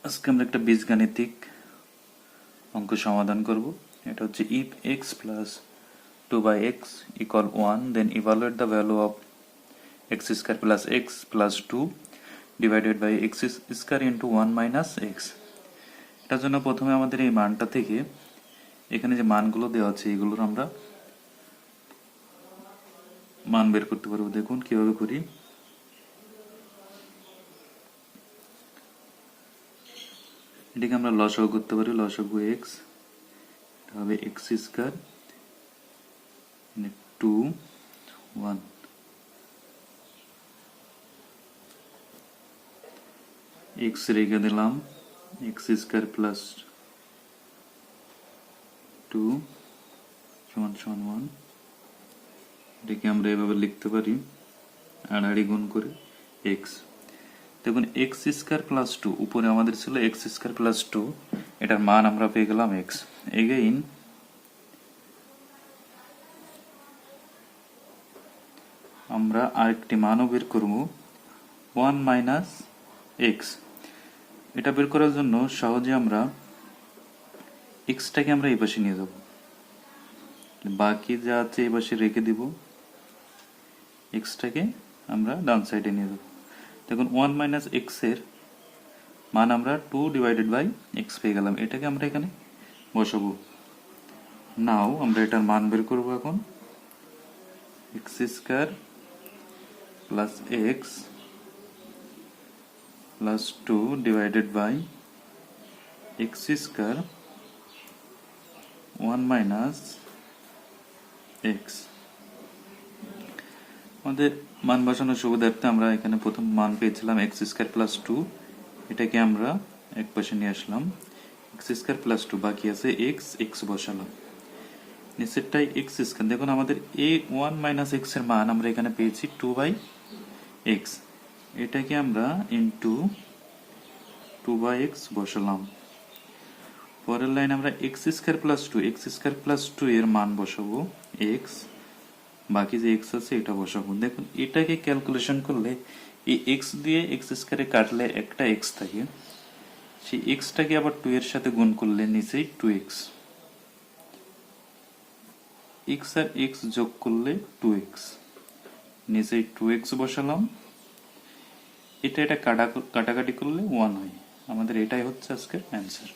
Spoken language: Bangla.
আজকে আমরা একটা বীজগাণিতিক অঙ্ক সমাধান করব। এটা হচ্ছে if x plus 2/x equal 1 then evaluate the value of x square plus x plus 2 divided by x square into 1 minus x। এটার জন্য প্রথমে আমাদের এই মানটা থেকে এখানে যে মানগুলো দেওয়া আছে এগুলোর আমরা মান বের করতে পারবো। দেখুন কিভাবে করি। এটাকে আমরা লসাগু করতে পারি। লসাগু এক্স হবে এক্স স্কয়ার 2 1 এক্স রেখে দিলাম এক্স স্কয়ার প্লাস 2 সমান সমান 1। এটাকে আমরা এভাবে লিখতে পারি আড়াআড়ি গুণ করে এক্স। দেখুন এক্স স্কয়ার প্লাস 2 উপরে আমাদের ছিল এক্স স্কয়ার প্লাস 2, এটার মান আমরা পেয়ে গেলাম এক্স। এগেইন আমরা আরেকটি মানও বের করব 1 মাইনাস এক্স। এটা বের করার জন্য সহজে আমরা এক্সটাকে আমরা এই পাশে নিয়ে যাব, বাকি যা আছে এই পাশে রেখে দিব, এক্সটাকে আমরা ডান সাইডে নিয়ে যাব। দেখুন 1 মাইনাস এক্স এর মান আমরা 2 ডিভাইডেড বাই এক্স পেয়ে গেলাম। এটাকে আমরা এখানে বসাবো। নাও আমরা এটার মান বের করব। এখন x square plus x plus 2 divided by x square 1 minus x. আমাদের মান বসানোর সুবিধার্থে আমরা এখানে প্রথম মান পেয়েছিলাম এক্স স্কয়ার প্লাস 2, এটাকে আমরা এক পাশে নিয়ে আসলাম। এক্স স্কয়ার প্লাস 2 বাকি আছে এক্স, এক্স বসালাম। নিচেরটাই এক্স স্কয়ার। দেখুন আমাদের এই 1 মাইনাস এক্স এর মান আমরা এখানে পেয়েছি 2/x। এটাকে আমরা ইনটু 2/x বসালাম। পরের লাইন আমরা x square plus 2, x square plus 2 এর মান বসাবো এক্স, বাকি যে এক্স আছে এটা বসাবো। দেখুন এটাকে ক্যালকুলেশন করলে এই এক্স দিয়ে এক্স স্কয়ারে কাটলে একটা এক্স থাকে, সেই এক্সটাকে আবার 2 এর সাথে গুণ করলে নিচেই 2x, এক্স আর এক্স যোগ করলে 2x, নিচেই 2x বসালাম। এটা কাটাকাটি করলে 1 হয়। আমাদের এটাই হচ্ছে আজকের অ্যান্সার।